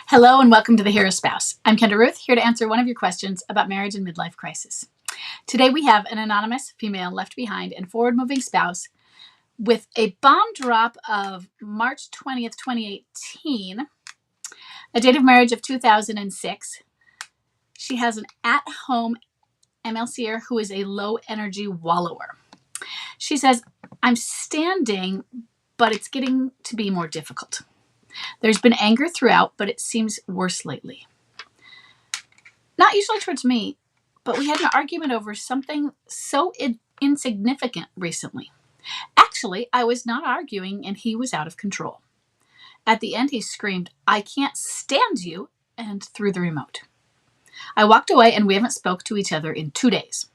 Hello and welcome to The Hero Spouse. I'm Kendra Ruth, here to answer one of your questions about marriage and midlife crisis. Today we have an anonymous female left behind and forward-moving spouse with a bomb drop of March 20th, 2018, a date of marriage of 2006. She has an at-home MLCer who is a low-energy wallower. She says, I'm standing, but it's getting to be more difficult. There's been anger throughout, but it seems worse lately. Not usually towards me, but we had an argument over something so insignificant recently. Actually, I was not arguing and he was out of control. At the end, he screamed, I can't stand you, and threw the remote. I walked away and we haven't spoke to each other in 2 days.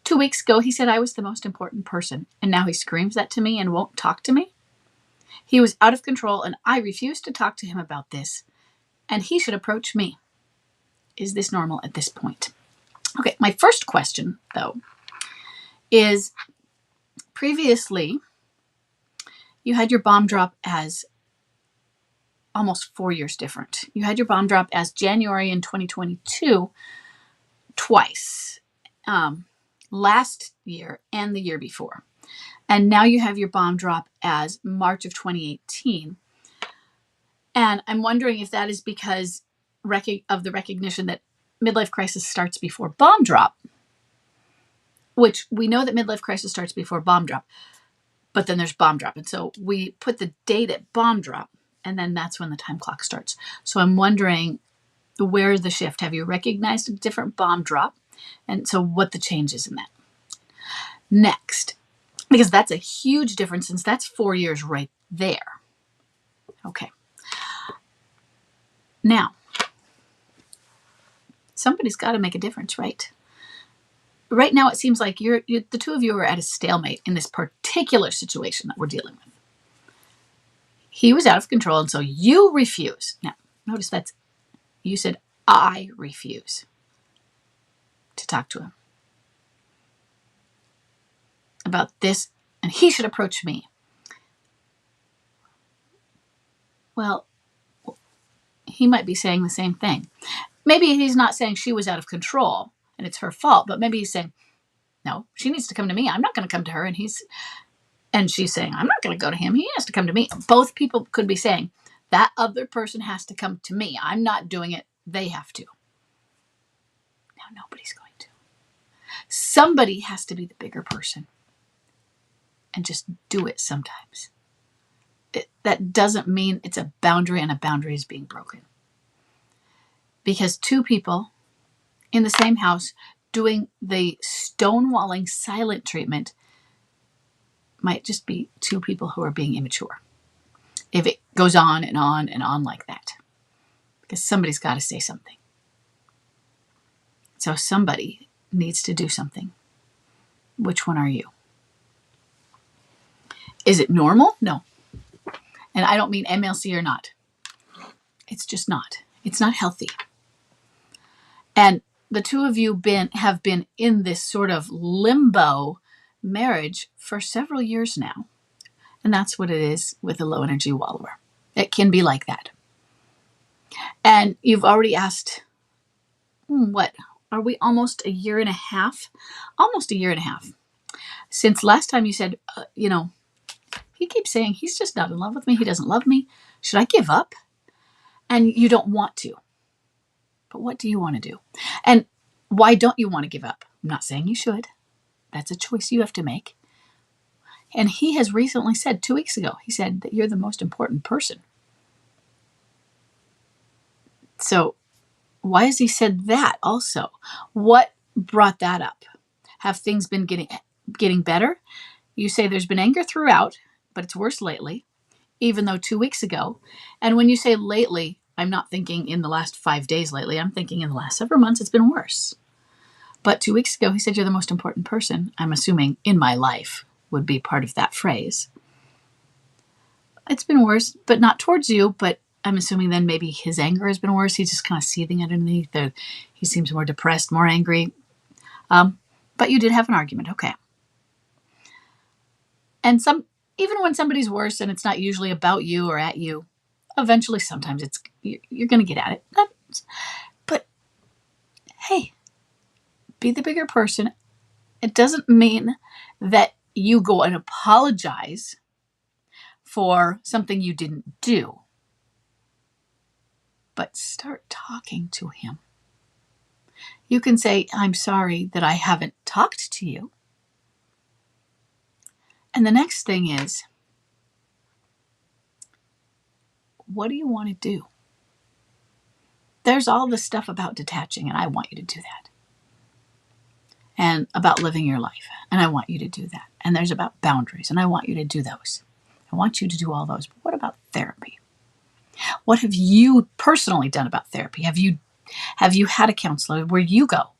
2 weeks ago, he said I was the most important person, and now he screams that to me and won't talk to me. He was out of control and I refused to talk to him about this, and he should approach me. Is this normal at this point? Okay, my first question, though, is previously you had your bomb drop as almost 4 years different. You had your bomb drop as January in 2022 twice, last year and the year before. And now you have your bomb drop as March of 2018. And I'm wondering if that is because of the recognition that midlife crisis starts before bomb drop, which we know that midlife crisis starts before bomb drop, but then there's bomb drop. And so we put the date at bomb drop, and then that's when the time clock starts. So I'm wondering, where's the shift? Have you recognized a different bomb drop? And so what the change is in that? Next, because that's a huge difference since that's 4 years right there. Okay. Now, somebody's got to make a difference, right? Right now, it seems like the two of you are at a stalemate in this particular situation that we're dealing with. He was out of control, and so you refuse. Now, notice you said, I refuse to talk to him about this, and he should approach me. Well, he might be saying the same thing. Maybe he's not saying she was out of control and it's her fault, but maybe he's saying, no, she needs to come to me. I'm not going to come to her. And she's saying, I'm not going to go to him. He has to come to me. Both people could be saying, that other person has to come to me. I'm not doing it. They have to. Now, nobody's going to. Somebody has to be the bigger person and just do it sometimes. That doesn't mean it's a boundary and a boundary is being broken. Because two people in the same house doing the stonewalling silent treatment might just be two people who are being immature. If it goes on and on and on like that. Because somebody's got to say something. So somebody needs to do something. Which one are you? Is it normal? No. And I don't mean MLC or not. It's just not. It's not healthy. And the two of you have been in this sort of limbo marriage for several years now. And that's what it is with a low energy wallower. It can be like that. And you've already asked, what? Are we almost a year and a half? Almost a year and a half. Since last time you said, he keeps saying he's just not in love with me. He doesn't love me. Should I give up? And you don't want to. But what do you want to do? And why don't you want to give up? I'm not saying you should. That's a choice you have to make. And he has recently said, 2 weeks ago, he said that you're the most important person. So why has he said that also? What brought that up? Have things been getting better? You say there's been anger throughout, but it's worse lately, even though 2 weeks ago. And when you say lately, I'm not thinking in the last 5 days lately. I'm thinking in the last several months, it's been worse. But 2 weeks ago, he said, you're the most important person. I'm assuming in my life would be part of that phrase. It's been worse, but not towards you. But I'm assuming then maybe his anger has been worse. He's just kind of seething underneath. He seems more depressed, more angry. But you did have an argument. Okay. And even when somebody's worse and it's not usually about you or at you, eventually, sometimes you're going to get at it. But hey, be the bigger person. It doesn't mean that you go and apologize for something you didn't do, but start talking to him. You can say, I'm sorry that I haven't talked to you. And the next thing is, what do you want to do? There's all this stuff about detaching, and I want you to do that. And about living your life, and I want you to do that. And there's about boundaries, and I want you to do those. I want you to do all those. But what about therapy? What have you personally done about therapy? Have you had a counselor where you go?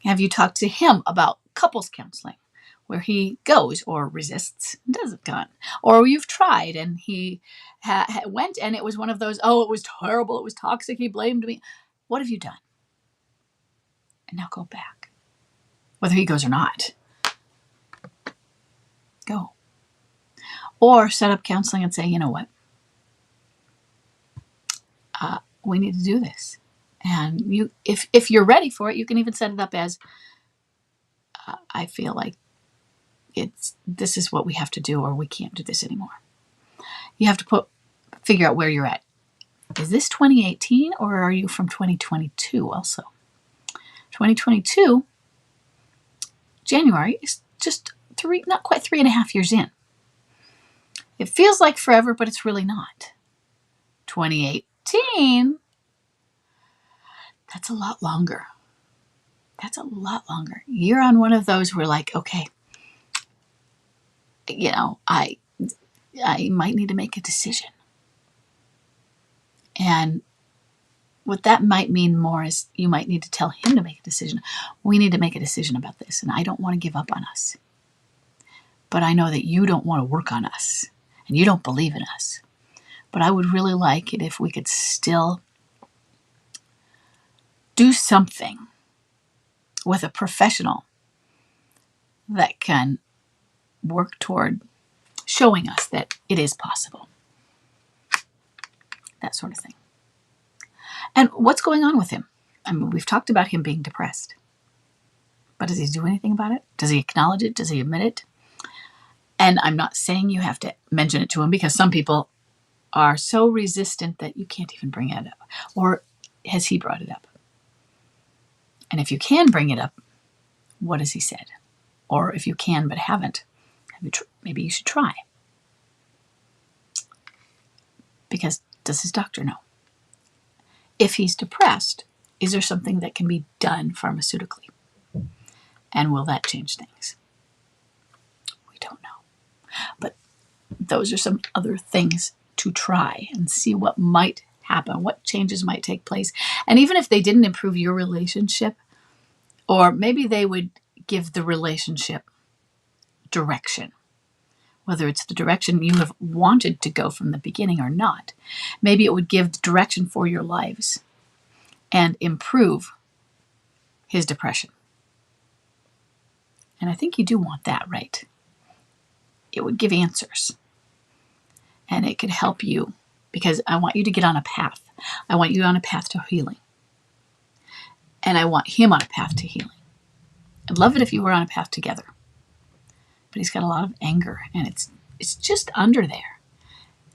Have you talked to him about couples counseling, where he goes or resists and doesn't go? Or you've tried and he went and it was one of those, oh, it was terrible, it was toxic, he blamed me. What have you done? And now go back. Whether he goes or not, go. Or set up counseling and say, you know what? We need to do this. And you, if you're ready for it, you can even set it up as, I feel like this is what we have to do, or we can't do this anymore. You have to figure out where you're at. Is this 2018 or are you from 2022 also? 2022, January is just not quite 3.5 years in. It feels like forever, but it's really not. 2018, that's a lot longer. That's a lot longer. You're on one of those where like, okay, you know, I might need to make a decision. And what that might mean more is you might need to tell him to make a decision. We need to make a decision about this, and I don't want to give up on us. But I know that you don't want to work on us, and you don't believe in us. But I would really like it if we could still do something with a professional that can work toward showing us that it is possible. That sort of thing. And what's going on with him? I mean, we've talked about him being depressed. But does he do anything about it? Does he acknowledge it? Does he admit it? And I'm not saying you have to mention it to him, because some people are so resistant that you can't even bring it up. Or has he brought it up? And if you can bring it up, what has he said? Or if you can but haven't, maybe you should try. Because does his doctor know? If he's depressed, is there something that can be done pharmaceutically? And will that change things? We don't know. But those are some other things to try and see what might happen, what changes might take place. And even if they didn't improve your relationship, or maybe they would give the relationship direction, whether it's the direction you have wanted to go from the beginning or not. Maybe it would give direction for your lives and improve his depression. And I think you do want that, right? It would give answers. And it could help you, because I want you to get on a path. I want you on a path to healing. And I want him on a path to healing. I'd love it if you were on a path together. But he's got a lot of anger, and it's just under there.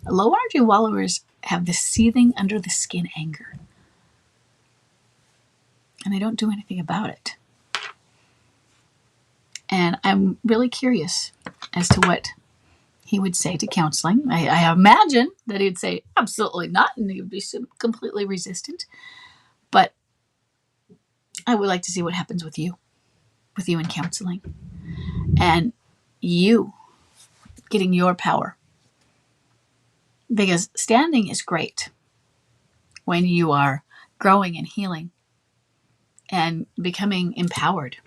Low energy wallowers have this seething under the skin anger. And they don't do anything about it. And I'm really curious as to what he would say to counseling. I imagine that he'd say absolutely not, and he would be completely resistant. But I would like to see what happens with you in counseling, and you getting your power. Because standing is great when you are growing and healing and becoming empowered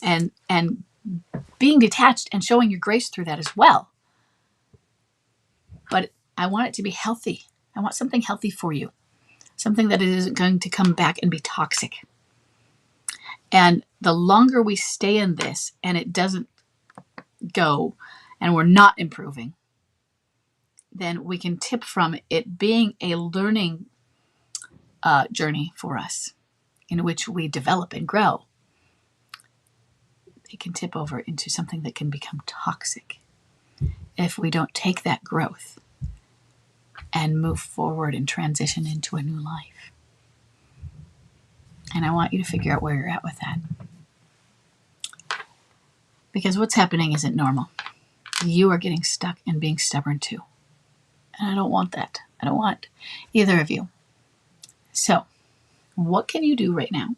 and being detached and showing your grace through that as well. But I want it to be healthy. I want something healthy for you. Something that isn't going to come back and be toxic. And the longer we stay in this and it doesn't go and we're not improving, then we can tip from it being a learning journey for us in which we develop and grow. It can tip over into something that can become toxic if we don't take that growth and move forward and transition into a new life. And I want you to figure out where you're at with that. Because what's happening isn't normal. You are getting stuck and being stubborn too. And I don't want that. I don't want either of you. So, what can you do right now,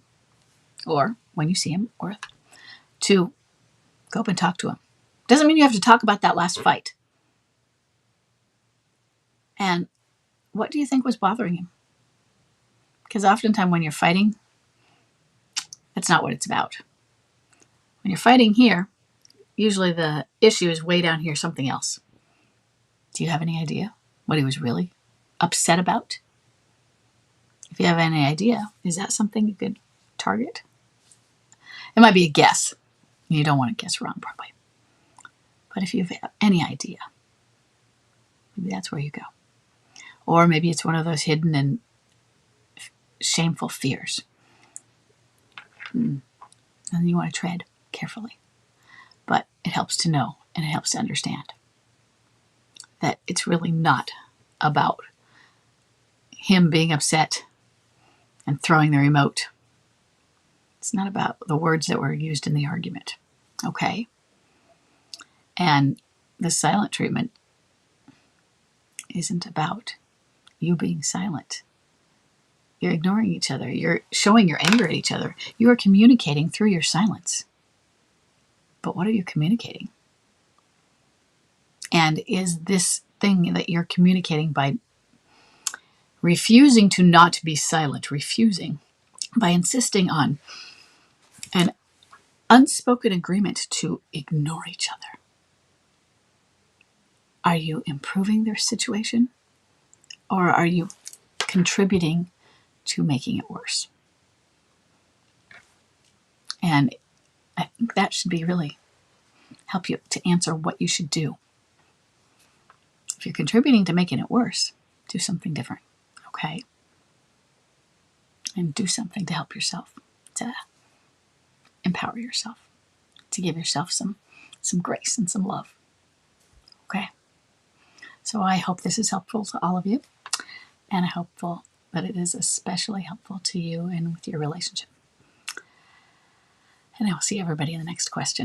or when you see him, or to go up and talk to him? Doesn't mean you have to talk about that last fight. And what do you think was bothering him? Because oftentimes when you're fighting, that's not what it's about. When you're fighting here, usually the issue is way down here, something else. Do you have any idea what he was really upset about? If you have any idea, is that something you could target? It might be a guess. You don't want to guess wrong, probably. But if you have any idea, maybe that's where you go. Or maybe it's one of those hidden and shameful fears. And you want to tread carefully. But it helps to know and it helps to understand that it's really not about him being upset and throwing the remote. It's not about the words that were used in the argument. Okay? And the silent treatment isn't about you being silent. You're ignoring each other. You're showing your anger at each other. You are communicating through your silence. But what are you communicating? And is this thing that you're communicating by refusing to not be silent, refusing, by insisting on an unspoken agreement to ignore each other? Are you improving their situation? Or are you contributing to making it worse? And I think that should be really help you to answer what you should do. If you're contributing to making it worse, do something different, okay? And do something to help yourself, to empower yourself, to give yourself some grace and some love, okay? So I hope this is helpful to all of you, and I hope that it is especially helpful to you and with your relationship. And I will see everybody in the next question.